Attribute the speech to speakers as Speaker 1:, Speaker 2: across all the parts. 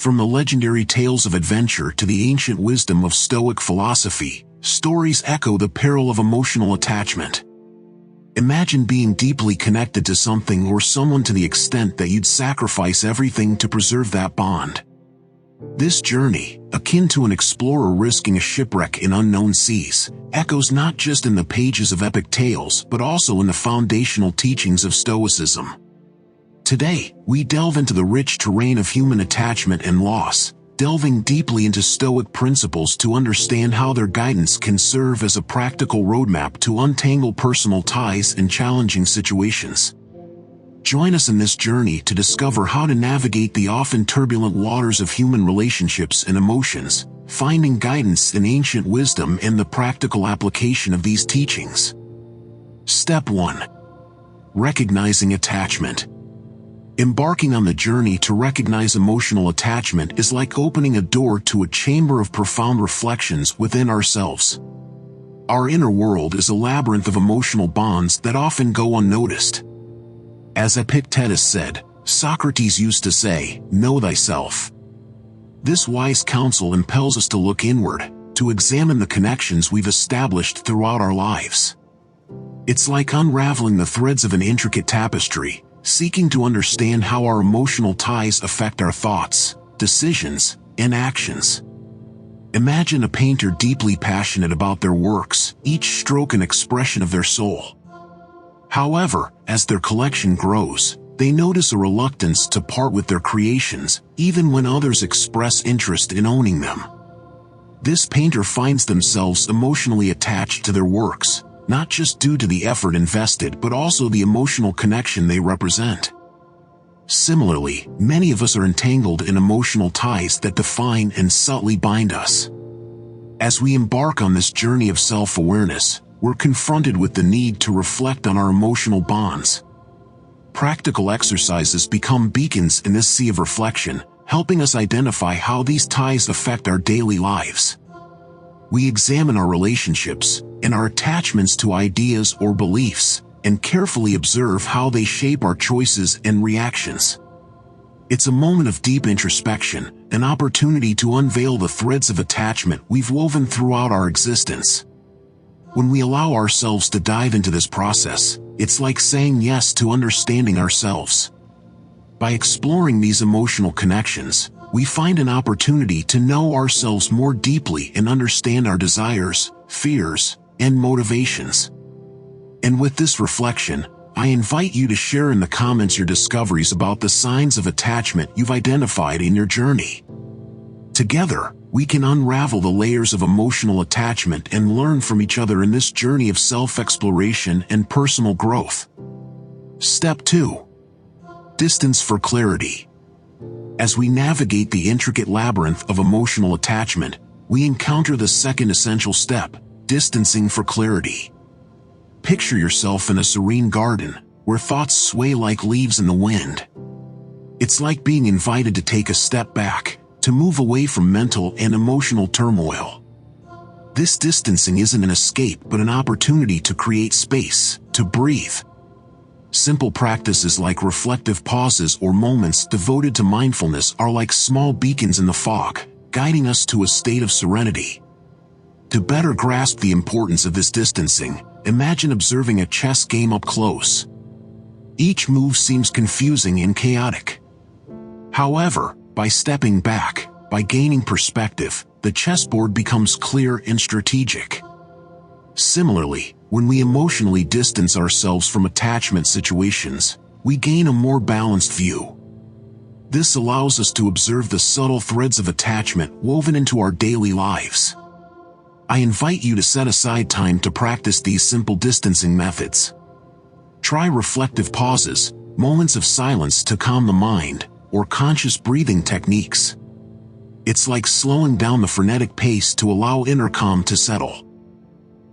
Speaker 1: From the legendary tales of adventure to the ancient wisdom of Stoic philosophy, stories echo the peril of emotional attachment. Imagine being deeply connected to something or someone to the extent that you'd sacrifice everything to preserve that bond. This journey, akin to an explorer risking a shipwreck in unknown seas, echoes not just in the pages of epic tales but also in the foundational teachings of Stoicism. Today, we delve into the rich terrain of human attachment and loss, delving deeply into Stoic principles to understand how their guidance can serve as a practical roadmap to untangle personal ties in challenging situations. Join us in this journey to discover how to navigate the often turbulent waters of human relationships and emotions, finding guidance in ancient wisdom and the practical application of these teachings. Step 1. Recognizing attachment. Embarking on the journey to recognize emotional attachment is like opening a door to a chamber of profound reflections within ourselves. Our inner world is a labyrinth of emotional bonds that often go unnoticed. As Epictetus said, Socrates used to say, "Know thyself." This wise counsel impels us to look inward, to examine the connections we've established throughout our lives. It's like unraveling the threads of an intricate tapestry, seeking to understand how our emotional ties affect our thoughts, decisions, and actions. Imagine a painter deeply passionate about their works, each stroke an expression of their soul. However, as their collection grows, they notice a reluctance to part with their creations, even when others express interest in owning them. This painter finds themselves emotionally attached to their works, not just due to the effort invested but also the emotional connection they represent. Similarly, many of us are entangled in emotional ties that define and subtly bind us. As we embark on this journey of self-awareness, we're confronted with the need to reflect on our emotional bonds. Practical exercises become beacons in this sea of reflection, helping us identify how these ties affect our daily lives. We examine our relationships and our attachments to ideas or beliefs, and carefully observe how they shape our choices and reactions. It's a moment of deep introspection, an opportunity to unveil the threads of attachment we've woven throughout our existence. When we allow ourselves to dive into this process, it's like saying yes to understanding ourselves. By exploring these emotional connections, we find an opportunity to know ourselves more deeply and understand our desires, fears, and motivations. And with this reflection, I invite you to share in the comments your discoveries about the signs of attachment you've identified in your journey. Together, we can unravel the layers of emotional attachment and learn from each other in this journey of self-exploration and personal growth. Step 2. Distance for clarity. As we navigate the intricate labyrinth of emotional attachment, we encounter the second essential step: distancing for clarity. Picture yourself in a serene garden, where thoughts sway like leaves in the wind. It's like being invited to take a step back, to move away from mental and emotional turmoil. This distancing isn't an escape but an opportunity to create space, to breathe. Simple practices like reflective pauses or moments devoted to mindfulness are like small beacons in the fog, guiding us to a state of serenity. To better grasp the importance of this distancing, imagine observing a chess game up close. Each move seems confusing and chaotic. However, by stepping back, by gaining perspective, the chessboard becomes clear and strategic. Similarly, when we emotionally distance ourselves from attachment situations, we gain a more balanced view. This allows us to observe the subtle threads of attachment woven into our daily lives. I invite you to set aside time to practice these simple distancing methods. Try reflective pauses, moments of silence to calm the mind, or conscious breathing techniques. It's like slowing down the frenetic pace to allow inner calm to settle.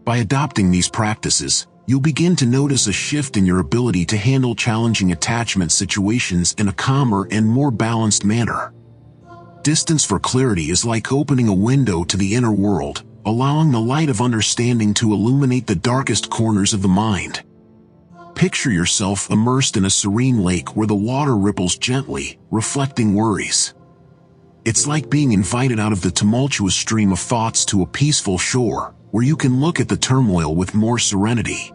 Speaker 1: By adopting these practices, you'll begin to notice a shift in your ability to handle challenging attachment situations in a calmer and more balanced manner. Distance for clarity is like opening a window to the inner world, allowing the light of understanding to illuminate the darkest corners of the mind. Picture yourself immersed in a serene lake where the water ripples gently, reflecting worries. It's like being invited out of the tumultuous stream of thoughts to a peaceful shore, where you can look at the turmoil with more serenity.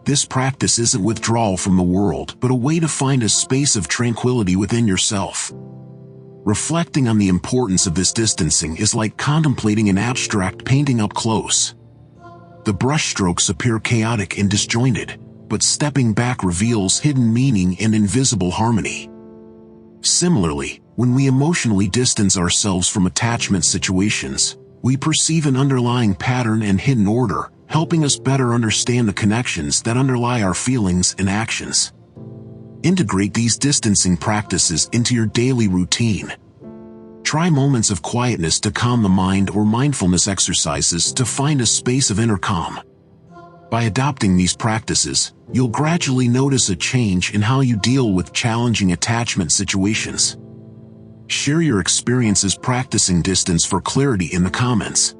Speaker 1: This practice isn't withdrawal from the world, but a way to find a space of tranquility within yourself. Reflecting on the importance of this distancing is like contemplating an abstract painting up close. The brushstrokes appear chaotic and disjointed, but stepping back reveals hidden meaning and invisible harmony. Similarly, when we emotionally distance ourselves from attachment situations, we perceive an underlying pattern and hidden order, helping us better understand the connections that underlie our feelings and actions. Integrate these distancing practices into your daily routine. Try moments of quietness to calm the mind or mindfulness exercises to find a space of inner calm. By adopting these practices, you'll gradually notice a change in how you deal with challenging attachment situations. Share your experiences practicing distance for clarity in the comments.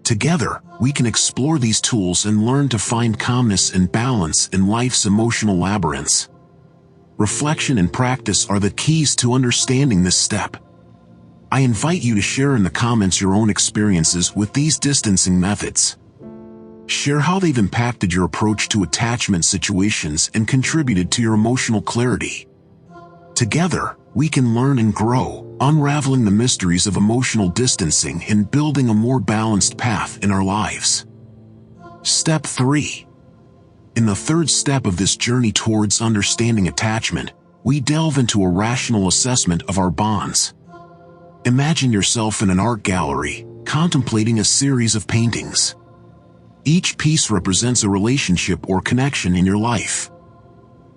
Speaker 1: Together, we can explore these tools and learn to find calmness and balance in life's emotional labyrinths. Reflection and practice are the keys to understanding this step. I invite you to share in the comments your own experiences with these distancing methods. Share how they've impacted your approach to attachment situations and contributed to your emotional clarity. Together, we can learn and grow, unraveling the mysteries of emotional distancing and building a more balanced path in our lives. Step 3. In the third step of this journey towards understanding attachment, we delve into a rational assessment of our bonds. Imagine yourself in an art gallery, contemplating a series of paintings. Each piece represents a relationship or connection in your life.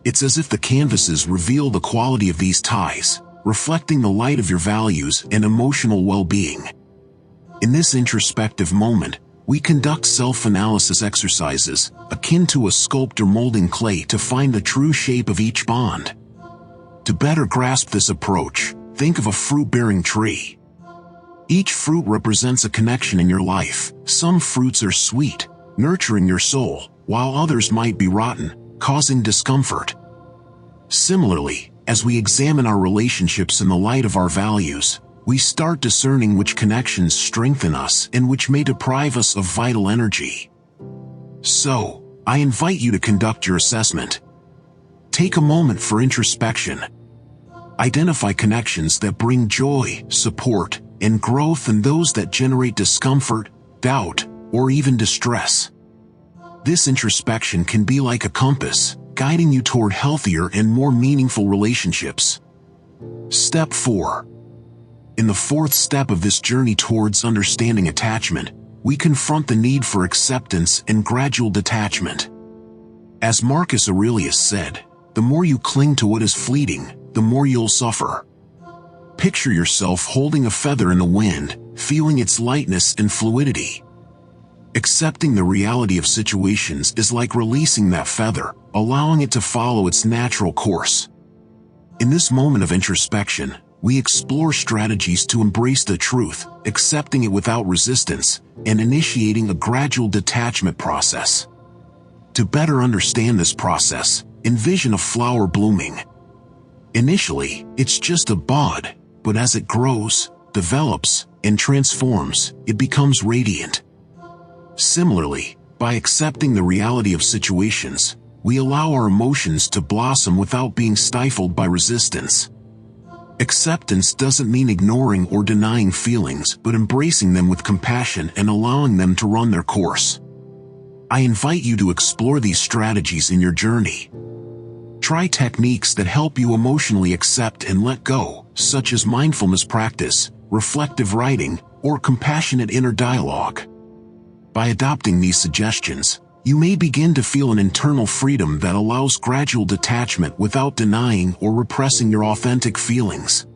Speaker 1: It's as if the canvases reveal the quality of these ties, reflecting the light of your values and emotional well-being. In this introspective moment, we conduct self-analysis exercises, akin to a sculptor molding clay to find the true shape of each bond. To better grasp this approach, think of a fruit-bearing tree. Each fruit represents a connection in your life. Some fruits are sweet, nurturing your soul, while others might be rotten, causing discomfort. Similarly, as we examine our relationships in the light of our values, we start discerning which connections strengthen us and which may deprive us of vital energy. So, I invite you to conduct your assessment. Take a moment for introspection. Identify connections that bring joy, support, and growth and those that generate discomfort, doubt, or even distress. This introspection can be like a compass, guiding you toward healthier and more meaningful relationships. Step 4. In the fourth step of this journey towards understanding attachment, we confront the need for acceptance and gradual detachment. As Marcus Aurelius said, the more you cling to what is fleeting, the more you'll suffer. Picture yourself holding a feather in the wind, feeling its lightness and fluidity. Accepting the reality of situations is like releasing that feather, allowing it to follow its natural course. In this moment of introspection, we explore strategies to embrace the truth, accepting it without resistance, and initiating a gradual detachment process. To better understand this process, envision a flower blooming. Initially, it's just a bud, but as it grows, develops, and transforms, it becomes radiant. Similarly, by accepting the reality of situations, we allow our emotions to blossom without being stifled by resistance. Acceptance doesn't mean ignoring or denying feelings, but embracing them with compassion and allowing them to run their course. I invite you to explore these strategies in your journey. Try techniques that help you emotionally accept and let go, such as mindfulness practice, reflective writing, or compassionate inner dialogue. By adopting these suggestions, you may begin to feel an internal freedom that allows gradual detachment without denying or repressing your authentic feelings.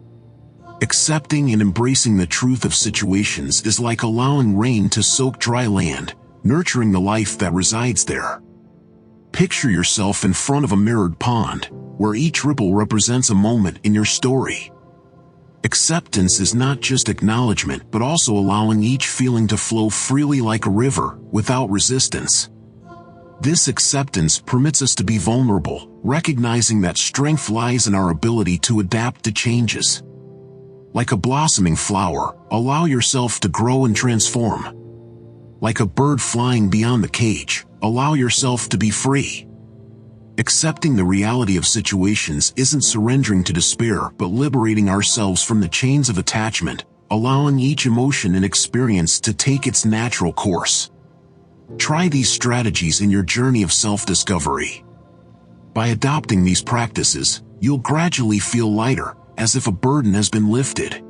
Speaker 1: Accepting and embracing the truth of situations is like allowing rain to soak dry land, nurturing the life that resides there. Picture yourself in front of a mirrored pond, where each ripple represents a moment in your story. Acceptance is not just acknowledgement but also allowing each feeling to flow freely like a river, without resistance. This acceptance permits us to be vulnerable, recognizing that strength lies in our ability to adapt to changes. Like a blossoming flower, allow yourself to grow and transform. Like a bird flying beyond the cage, allow yourself to be free. Accepting the reality of situations isn't surrendering to despair but liberating ourselves from the chains of attachment, allowing each emotion and experience to take its natural course. Try these strategies in your journey of self-discovery. By adopting these practices, you'll gradually feel lighter, as if a burden has been lifted.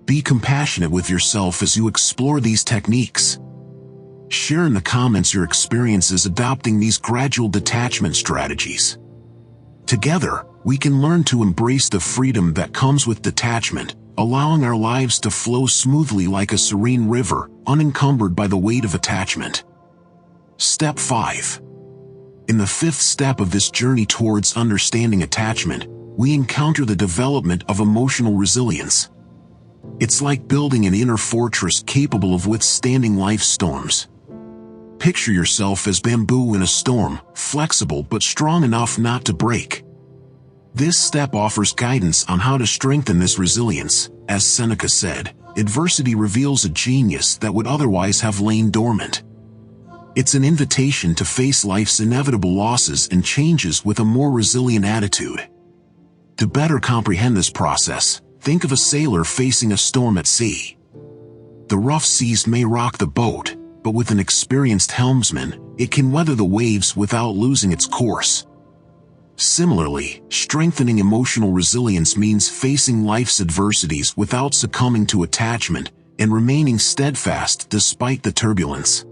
Speaker 1: Be compassionate with yourself as you explore these techniques. Share in the comments your experiences adopting these gradual detachment strategies. Together, we can learn to embrace the freedom that comes with detachment, allowing our lives to flow smoothly like a serene river, unencumbered by the weight of attachment. Step 5. In the fifth step of this journey towards understanding attachment, we encounter the development of emotional resilience. It's like building an inner fortress capable of withstanding life's storms. Picture yourself as bamboo in a storm, flexible but strong enough not to break. This step offers guidance on how to strengthen this resilience. As Seneca said, adversity reveals a genius that would otherwise have lain dormant. It's an invitation to face life's inevitable losses and changes with a more resilient attitude. To better comprehend this process, think of a sailor facing a storm at sea. The rough seas may rock the boat, but with an experienced helmsman, it can weather the waves without losing its course. Similarly, strengthening emotional resilience means facing life's adversities without succumbing to attachment and remaining steadfast despite the turbulence.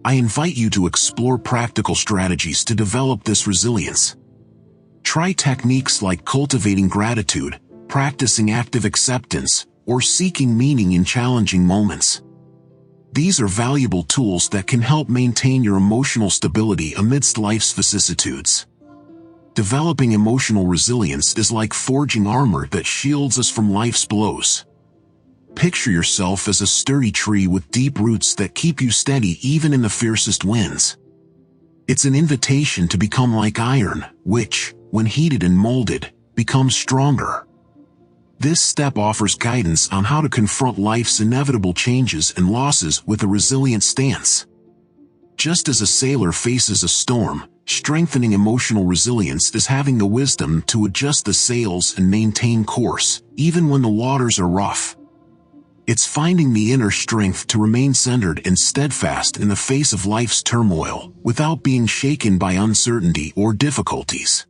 Speaker 1: I invite you to explore practical strategies to develop this resilience. Try techniques like cultivating gratitude, practicing active acceptance, or seeking meaning in challenging moments. These are valuable tools that can help maintain your emotional stability amidst life's vicissitudes. Developing emotional resilience is like forging armor that shields us from life's blows. Picture yourself as a sturdy tree with deep roots that keep you steady even in the fiercest winds. It's an invitation to become like iron, which, when heated and molded, becomes stronger. This step offers guidance on how to confront life's inevitable changes and losses with a resilient stance. Just as a sailor faces a storm, strengthening emotional resilience is having the wisdom to adjust the sails and maintain course, even when the waters are rough. It's finding the inner strength to remain centered and steadfast in the face of life's turmoil, without being shaken by uncertainty or difficulties.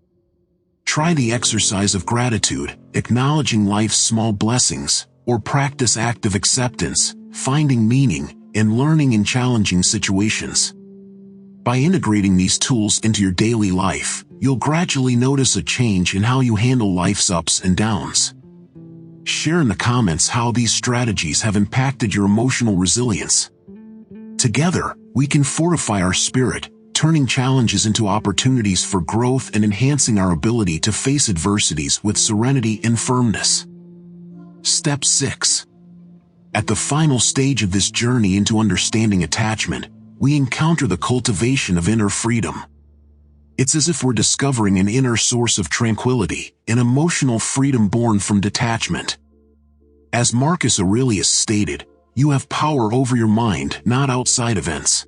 Speaker 1: Try the exercise of gratitude, acknowledging life's small blessings, or practice active acceptance, finding meaning, and learning in challenging situations. By integrating these tools into your daily life, you'll gradually notice a change in how you handle life's ups and downs. Share in the comments how these strategies have impacted your emotional resilience. Together, we can fortify our spirit, turning challenges into opportunities for growth and enhancing our ability to face adversities with serenity and firmness. Step 6. At the final stage of this journey into understanding attachment, we encounter the cultivation of inner freedom. It's as if we're discovering an inner source of tranquility, an emotional freedom born from detachment. As Marcus Aurelius stated, you have power over your mind, not outside events.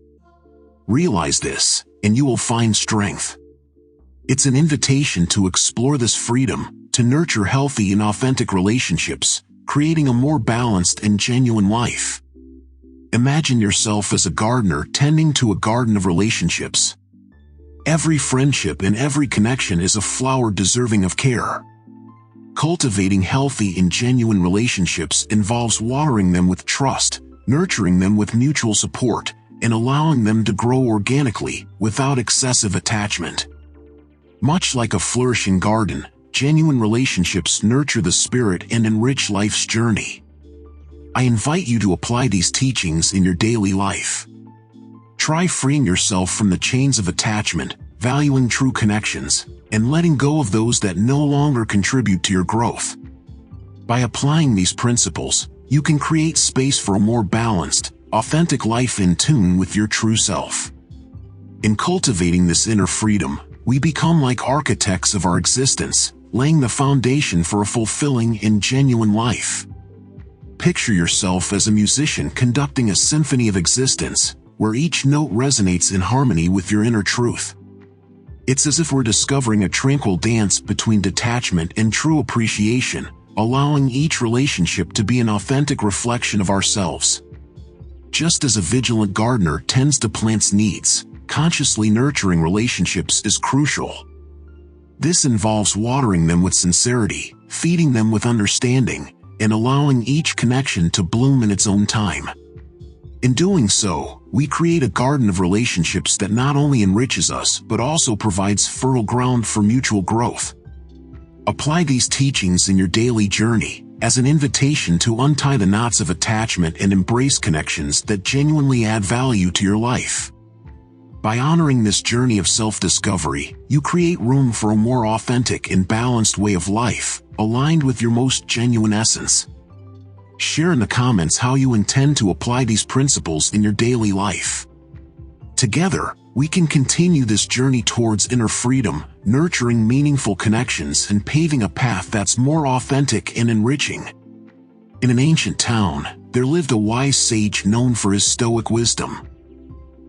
Speaker 1: Realize this, and you will find strength. It's an invitation to explore this freedom, to nurture healthy and authentic relationships, creating a more balanced and genuine life. Imagine yourself as a gardener tending to a garden of relationships. Every friendship and every connection is a flower deserving of care. Cultivating healthy and genuine relationships involves watering them with trust, nurturing them with mutual support, and allowing them to grow organically, without excessive attachment. Much like a flourishing garden, genuine relationships nurture the spirit and enrich life's journey. I invite you to apply these teachings in your daily life. Try freeing yourself from the chains of attachment, valuing true connections, and letting go of those that no longer contribute to your growth. By applying these principles, you can create space for a more balanced, authentic life in tune with your true self. In cultivating this inner freedom, we become like architects of our existence, laying the foundation for a fulfilling and genuine life. Picture yourself as a musician conducting a symphony of existence, where each note resonates in harmony with your inner truth. It's as if we're discovering a tranquil dance between detachment and true appreciation, allowing each relationship to be an authentic reflection of ourselves. Just as a vigilant gardener tends to plants' needs, consciously nurturing relationships is crucial. This involves watering them with sincerity, feeding them with understanding, and allowing each connection to bloom in its own time. In doing so, we create a garden of relationships that not only enriches us but also provides fertile ground for mutual growth. Apply these teachings in your daily journey, as an invitation to untie the knots of attachment and embrace connections that genuinely add value to your life. By honoring this journey of self-discovery, you create room for a more authentic and balanced way of life, aligned with your most genuine essence. Share in the comments how you intend to apply these principles in your daily life. Together, we can continue this journey towards inner freedom, nurturing meaningful connections and paving a path that's more authentic and enriching. In an ancient town, there lived a wise sage known for his Stoic wisdom.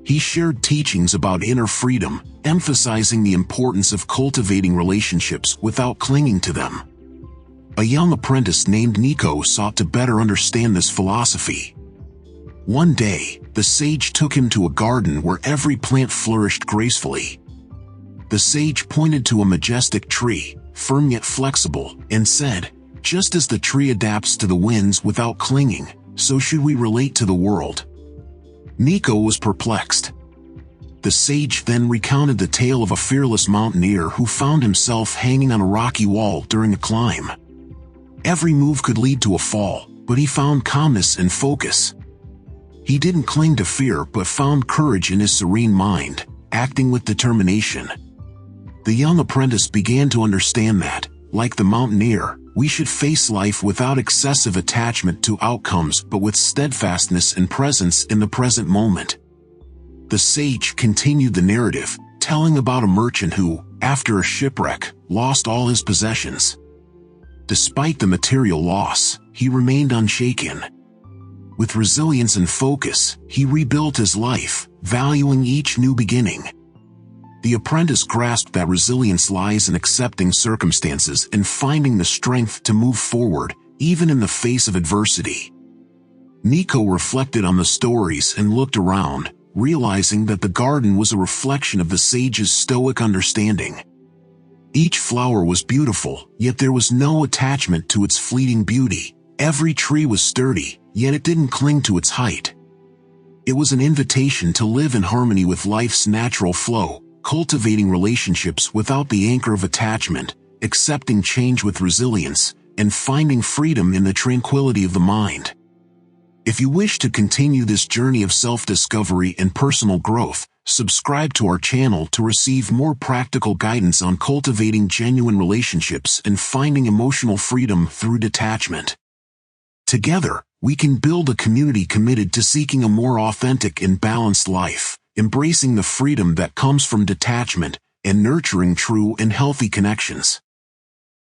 Speaker 1: He shared teachings about inner freedom, emphasizing the importance of cultivating relationships without clinging to them. A young apprentice named Nico sought to better understand this philosophy. One day, the sage took him to a garden where every plant flourished gracefully. The sage pointed to a majestic tree, firm yet flexible, and said, "Just as the tree adapts to the winds without clinging, so should we relate to the world." Nico was perplexed. The sage then recounted the tale of a fearless mountaineer who found himself hanging on a rocky wall during a climb. Every move could lead to a fall, but he found calmness and focus. He didn't cling to fear but found courage in his serene mind, acting with determination. The young apprentice began to understand that, like the mountaineer, we should face life without excessive attachment to outcomes but with steadfastness and presence in the present moment. The sage continued the narrative, telling about a merchant who, after a shipwreck, lost all his possessions. Despite the material loss, he remained unshaken. With resilience and focus, he rebuilt his life, valuing each new beginning. The apprentice grasped that resilience lies in accepting circumstances and finding the strength to move forward, even in the face of adversity. Nico reflected on the stories and looked around, realizing that the garden was a reflection of the sage's Stoic understanding. Each flower was beautiful, yet there was no attachment to its fleeting beauty. Every tree was sturdy, yet it didn't cling to its height. It was an invitation to live in harmony with life's natural flow, cultivating relationships without the anchor of attachment, accepting change with resilience, and finding freedom in the tranquility of the mind. If you wish to continue this journey of self-discovery and personal growth, subscribe to our channel to receive more practical guidance on cultivating genuine relationships and finding emotional freedom through detachment. Together, we can build a community committed to seeking a more authentic and balanced life, embracing the freedom that comes from detachment, and nurturing true and healthy connections.